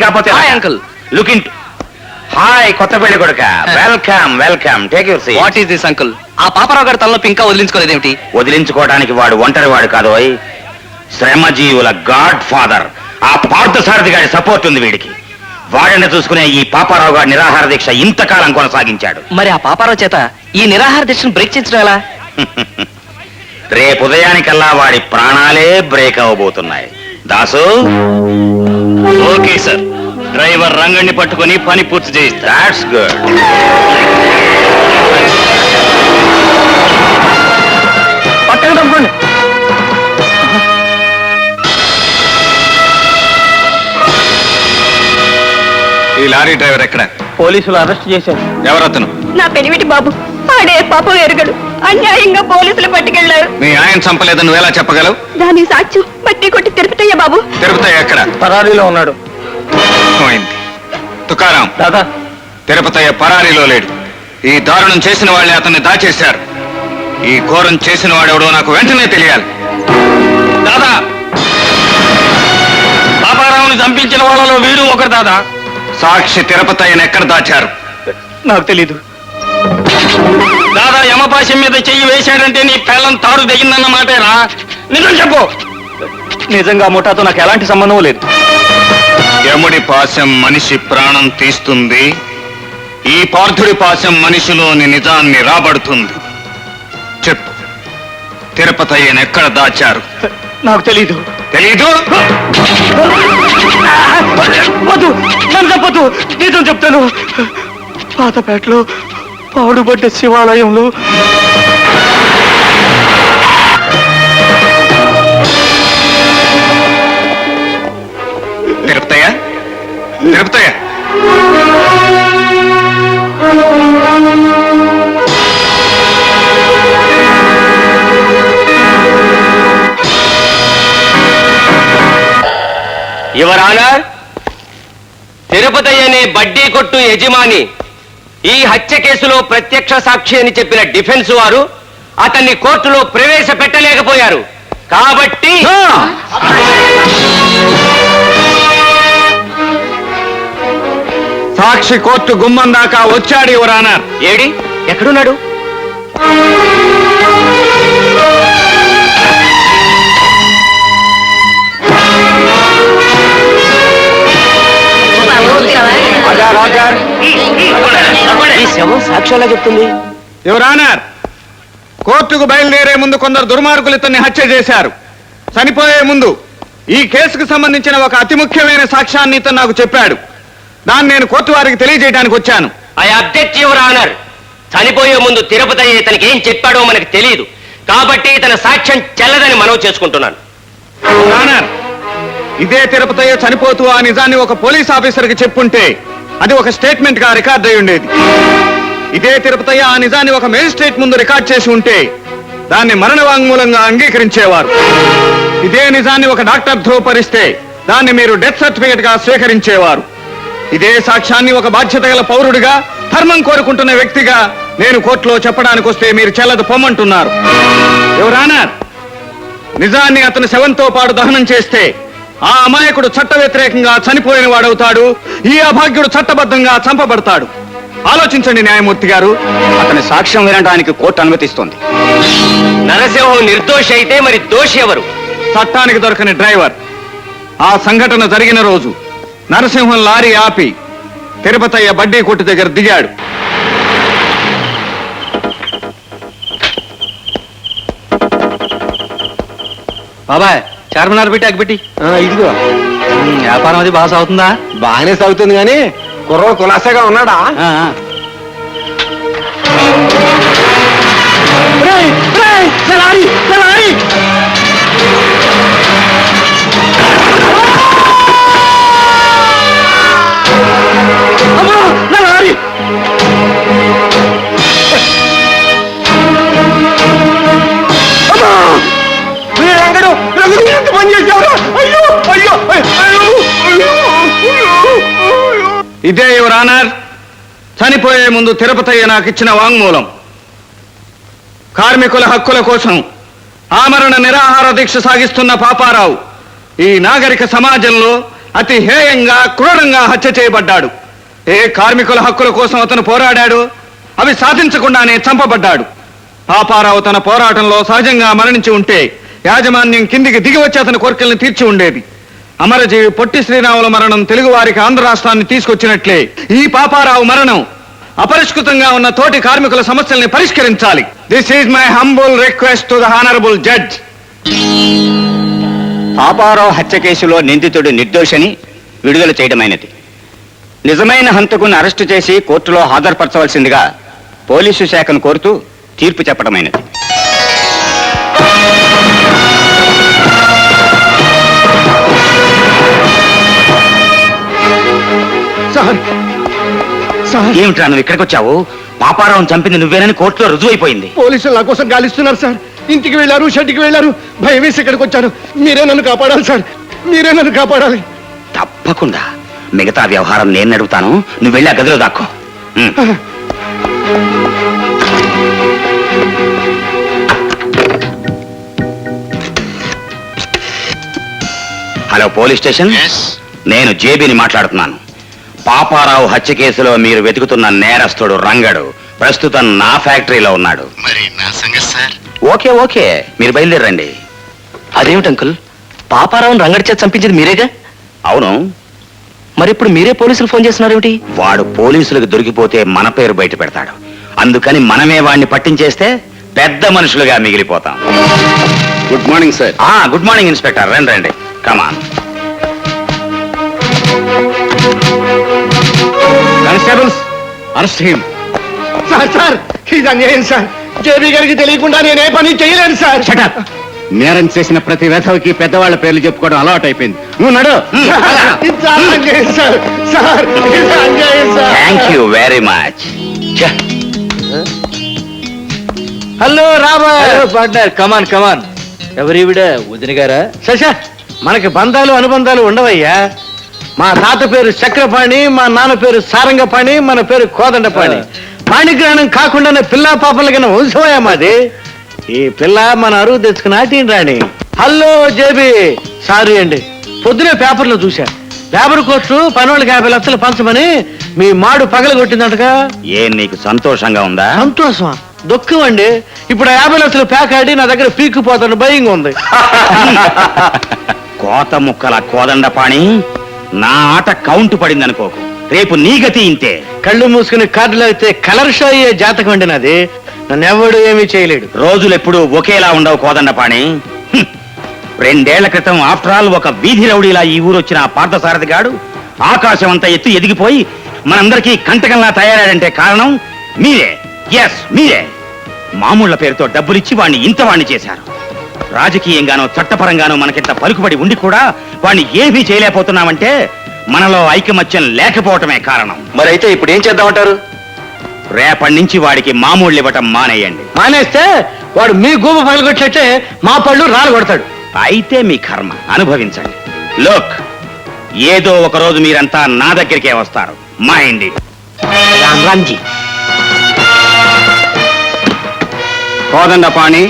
కాకపోతే uncle. Looking hi కొత్త పెళ్లి కొడుక. Welcome welcome, take your seat. What is this uncle? ఆ పాపారావు గారి తలనొప్పి ఇంకా వదిలించుకోలేదేమిటి? వదిలించుకోవడానికి వాడు ఒంటరి వాడు కాదు, శ్రమజీవుల గాడ్ ఫాదర్. ఆ పార్థసారథి గారి సపోర్ట్ ఉంది వీడికి. వాడిని చూసుకునే ఈ పాపారావు గారి నిరాహార దీక్ష ఇంతకాలం కొనసాగించాడు. మరి ఆ పాపారావు చేత ఈ నిరాహార దీక్షను బ్రేక్ చేయించడం ఎలా? రేపు ఉదయానికల్లా వాడి ప్రాణాలే బ్రేక్ అవ్వబోతున్నాయి. దాసు. Okay sir. డ్రైవర్ రంగణ్ణి పట్టుకొని పని పూర్తి చేయిస్తా. That's good. పట్టండి తప్పండి. ఈ లారీ డ్రైవర్ ఎక్కడ? పోలీసులు అరెస్ట్ చేశారు. ఎవరతను? నా పెనిమిటి బాబు. ఆడే పాపం ఎరగడు. అన్యాయంగా పోలీసులు పట్టుకెళ్లారు. మీ ఆయన చంపలేదని నువ్వెలా చెప్పగలవు? దాని సాక్ష్యం బట్టి కొట్టి తిరుపతయ్య బాబు. తిరుపతి ఎక్కడ? పరారీలో ఉన్నాడు. పోయింది. తుకారాం, దాదా తిరుపతయ్య పరారీలో లేడు. ఈ దారుణం చేసిన వాళ్ళే అతన్ని దాచేశారు. ఈ ఘోరం చేసిన వాడెవడో నాకు వెంటనే తెలియాలి. దాదా, పాపారావుని చంపించిన వాళ్ళలో వీడు ఒకరు. దాదా, సాక్షి తిరుపతయ్యను ఎక్కడ దాచారు? నాకు తెలీదు. దాదా, యమపాశం మీద చెయ్యి వేశాడంటే నీ పిల్లం తాడు దిగిందన్న మాటేరా? నిజం చెప్పు. నిజంగా ముఠాతో నాకు ఎలాంటి సంబంధం లేదు. యముడి పాశం మనిషి ప్రాణం తీస్తుంది. ఈ పార్థుడి పాశం మనిషిలోని నిజాన్ని రాబడుతుంది. చెప్పు, తిరుపతయ్యను ఎక్కడ దాచారు? నాకు తెలీదు. తెలీదు? వద్దు, నన్ను చెప్పొద్దు. నిజం చెప్తాను. పాతపేటలో పాడుబడ్డ శివాలయంలో. తిరుపతయ్య, తిరుపతయ్య, యువర్ ఆనర్, తిరుపతయ్య అనే బడ్డీ కొట్టు యజమాని ఈ హత్య కేసులో ప్రత్యక్ష సాక్షి అని చెప్పిన డిఫెన్స్ వారు అతన్ని కోర్టులో ప్రవేశపెట్టలేకపోయారు. కాబట్టి సాక్షి కోర్టు గుమ్మం దాకా వచ్చాడు యువర్ ఆనర్. ఏడి, ఎక్కడున్నాడు? ఈ శవం సాక్ష్యాలా చెప్తుంది. యువర్ ఆనర్, కోర్టుకు బయలుదేరే ముందు కొందరు దుర్మార్గులు ఇతన్ని హత్య చేశారు. చనిపోయే ముందు ఈ కేసుకు సంబంధించిన ఒక అతి ముఖ్యమైన సాక్ష్యాన్ని ఇతను నాకు చెప్పాడు. దాన్ని నేను కోర్టు వారికి తెలియజేయడానికి వచ్చాను. I object your honour. చనిపోయే ముందు తిరుపతయ్య ఇతనికి ఏం చెప్పాడో మనకు తెలియదు. కాబట్టి ఇతని సాక్ష్యం చెల్లదని మనవి చేసుకుంటున్నాను. యువర్ ఆనర్, ఇదే తిరుపతయ్య చనిపోతూ ఆ నిజాన్ని ఒక పోలీస్ ఆఫీసర్కి చెప్పుంటే అది ఒక స్టేట్మెంట్ గా రికార్డ్ అయి ఉండేది. ఇదే తిరుపతయ్య ఆ నిజాన్ని ఒక మేజిస్ట్రేట్ ముందు రికార్డ్ చేసి ఉంటే దాన్ని మరణ వాంగ్మూలంగా అంగీకరించేవారు. ఇదే నిజాన్ని ఒక డాక్టర్ ధృవపరిస్తే దాన్ని మీరు డెత్ సర్టిఫికెట్ గా స్వీకరించేవారు. ఇదే సాక్ష్యాన్ని ఒక బాధ్యత గల పౌరుడిగా, ధర్మం కోరుకుంటున్న వ్యక్తిగా నేను కోర్టులో చెప్పడానికి వస్తే మీరు చెల్లదు పొమ్మంటున్నారు. యువర్ ఆనర్, నిజాన్ని అతని శవంతో పాటు దహనం చేస్తే ఆ అమాయకుడు చట్ట వ్యతిరేకంగా చనిపోయిన వాడవుతాడు. ఈ అభాగ్యుడు చట్టబద్ధంగా చంపబడతాడు. ఆలోచించండి న్యాయమూర్తి గారు. అతని సాక్ష్యం వినడానికి కోర్టు అనుమతిస్తుంది. నరసింహం నిర్దోషి అయితే మరి దోషి ఎవరు? చట్టానికి దొరకని డ్రైవర్. ఆ సంఘటన జరిగిన రోజు నరసింహం లారీ ఆపి తిరుపతయ్య బడ్డీ కొట్టు దగ్గర దిగాడు. బాబాయ్, చార్మినార్ పెట్టి అగ్గిపెట్టి. ఇదిగో వ్యాపారం అది బాగా సాగుతుందా? బాగానే సాగుతుంది కానీ కుర్రోడు కులాసాగా ఉన్నాడా? ఇదే యువర్ ఆనర్, చనిపోయే ముందు తిరుపతయ్య నాకు ఇచ్చిన వాంగ్మూలం. కార్మికుల హక్కుల కోసం ఆమరణ నిరాహార దీక్ష సాగిస్తున్న పాపారావు ఈ నాగరిక సమాజంలో అతి హేయంగా క్రూరంగా హత్య చేయబడ్డాడు. ఏ కార్మికుల హక్కుల కోసం అతను పోరాడాడు, అవి సాధించకుండానే చంపబడ్డాడు. పాపారావు తన పోరాటంలో సహజంగా మరణించి ఉంటే యాజమాన్యం కిందికి దిగి వచ్చి అతని కోరికల్ని తీర్చి ఉండేది. అమరజీవి పొట్టి శ్రీరాముల మరణం తెలుగు వారికి ఆంధ్ర రాష్ట్రాన్ని తీసుకొచ్చినట్లే ఈ పాపారావు మరణం అపరిష్కృతంగా ఉన్న తోటి కార్మికుల సమస్యల్ని పరిష్కరించాలి. This is my humble request to the honourable judge. Paparao హత్య కేసులో నిందితుడు నిర్దోషని విడుదల చేయడమైనది. నిజమైన హంతకుని అరెస్టు చేసి కోర్టులో హాజరుపరచవలసిందిగా పోలీసు శాఖను కోరుతూ తీర్పు చెప్పడమైనది. ఏమిట్రా నువ్వు ఇక్కడికి వచ్చావు? పాపారావుని చంపింది నువ్వేనని కోర్టులో రుజువైపోయింది. పోలీసులు నా కోసం గాలిస్తున్నారు సార్. ఇంటికి వెళ్ళారు, షెడ్కి వెళ్ళారు, భయం వేసి ఇక్కడికి వచ్చాను. మీరే నన్ను కాపాడాలి సార్, మీరే నన్ను కాపాడాలి. తప్పకుండా మిగతా వ్యవహారం నేను నడుపుతాను. నువ్వు వెళ్ళి ఆ గదిలో దాక్కో. హలో పోలీస్ స్టేషన్, నేను జేబీని మాట్లాడుతున్నాను. పాపారావు హత్య కేసులో మీరు వెతుకుతున్న నేరస్తుడు రంగడు ప్రస్తుతం నా ఫ్యాక్టరీలో ఉన్నాడు. మరి నా సంగతి సార్? ఓకే ఓకే, మీరు బయలుదేరండి. అదేమిటి అంకుల్, పాపారావుని రంగడి చేత చంపించింది మీరేగా? అవును, మరి ఇప్పుడు మీరే పోలీసులు ఫోన్ చేస్తున్నారు ఏమిటి? వాడు పోలీసులకు దొరికిపోతే మన పేరు బయట పెడతాడు. అందుకని మనమే వాడిని పట్టించేస్తే పెద్ద మనుషులుగా మిగిలిపోతాం. Good morning sir. Good morning inspector, రండి రండి, come on. Constables, arrest him. Sir sir, ఇది అన్యాయం సార్. జేబీ గారికి తెలియకుండా నేనే పని చేయలేను సార్. నేరం చేసిన ప్రతి వేధవికి పెద్దవాళ్ల పేర్లు చెప్పుకోవడం అలవాటు అయిపోయింది. నువ్వు నడు. ఇది చాలా అన్యాయం సార్. సార్, ఇది అన్యాయం sir. Thank you very much. Hello partner, come on come on. ఎవరివిడ వదిన గారా? శశ, మనకి బంధాలు అనుబంధాలు ఉండవయ్యా. మా తాత పేరు చక్రపాణి, మా నాన్న పేరు సారంగపాణి, మన పేరు కోదండపాణి. పాణిగ్రహణం కాకుండానే పిల్లా పాపలకి వంశమయ్యా మాది. ఈ పిల్ల మన అరువు తెచ్చుకుని ఆటిని రాణి. హలో జేబీ, సారీ అండి, పొద్దునే పేపర్లో చూశా. లేబర్ కోర్టు పనోళ్ళకి 50 లక్షలు పంచమని మీ మాడు పగలగొట్టిందంటగా. ఏం నీకు సంతోషంగా ఉందా? సంతోషమా? దుఃఖం అండి. ఇప్పుడు 50 లక్షలు ప్యాకాడి నా దగ్గర పీక్కుపోతాను, భయంగా ఉంది. కోత ముక్కల కోదండపాణి, నా ఆట కౌంట్ పడిందనుకోకు. రేపు నీ గతి ఇంతే. కళ్ళు మూసుకుని కార్డులో అయితే కలర్ షో అయ్యే జాతకం అండి నాది. నన్ను ఎవడు ఏమీ చేయలేడు. రోజులెప్పుడు ఒకేలా ఉండవు కోదండపాణి. 2 ఏళ్ల క్రితం ఆఫ్టర్ ఆల్ ఒక వీధి రౌడీలా ఈ ఊరు వచ్చిన పార్థసారథి గాడు ఆకాశం అంతా ఎత్తు ఎదిగిపోయి మనందరికీ కంటకంలా తయారాడంటే కారణం మీరే. ఎస్, మీరే. మామూళ్ల పేరుతో డబ్బులిచ్చి వాణ్ణి ఇంతవాణ్ణి చేశారు. రాజకీయంగానో చట్టపరంగానో మనకింత పలుకుబడి ఉండి కూడా వాణ్ణి ఏమీ చేయలేకపోతున్నామంటే మనలో ఐకమత్యం లేకపోవటమే కారణం. మరైతే ఇప్పుడు ఏం చేద్దామంటారు? రేపటి నుంచి వాడికి మామూళ్ళు ఇవ్వటం మానేయండి. మానేస్తే వాడు మీ గూబ పగలగొట్టే మా పళ్ళు రాలగొడతాడు. అయితే మీ కర్మ అనుభవించండి. లోక్, ఏదో ఒక రోజు మీరంతా నా దగ్గరికే వస్తారు. Mind it. రామ్జీ, కోదండపాణి,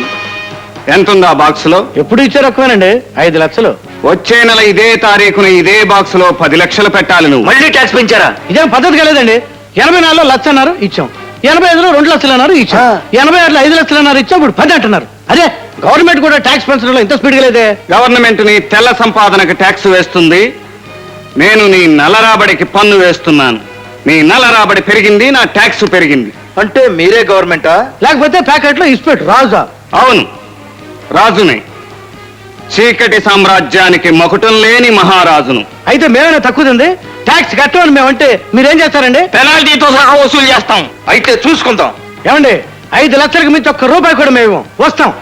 ఎంతుందా బాక్స్ లో? ఎప్పుడు ఇచ్చారు ఎక్కువేనండి, 5 లక్షలు. వచ్చే నెల ఇదే తారీఖున ఇదే బాక్స్ లో 10 లక్షలు పెట్టాలి నువ్వు. మళ్ళీ ట్యాక్స్ పెంచారా? ఇదేం పద్ధతి కలేదండి. 84లో 1 లక్ష అన్నారు, ఇచ్చాం. 85లో 2 లక్షలు అన్నారు, ఇచ్చాం. 86లో 5 లక్షలు అన్నారు, ఇచ్చాం. ఇప్పుడు 10 అంటున్నారు. అదే గవర్నమెంట్ కూడా ట్యాక్స్ పెంచడంలో ఇంత స్పీడ్ గా లేదే. గవర్నమెంట్ నీ తెల్ల సంపాదనకు ట్యాక్స్ వేస్తుంది, నేను నీ నల్ల రాబడికి పన్ను వేస్తున్నాను. నీ నల్ల రాబడి పెరిగింది, నా ట్యాక్స్ పెరిగింది. అంటే మీరే గవర్నమెంటా? లేకపోతే ప్యాకెట్ లో ఇస్పెట్ రాజా. అవును, రాజునే. చీకటి సామ్రాజ్యానికి మకుటం లేని మహారాజును. అయితే మేమైనా తక్కువదండి, ట్యాక్స్ కట్టమని మేమంటే మీరేం చేస్తారండి? పెనాల్టీతో సహా వసూలు చేస్తాం. అయితే చూసుకుందాం. ఏమండి, 5 లక్షలకు మించి 1 రూపాయి కూడా మేము వస్తాం.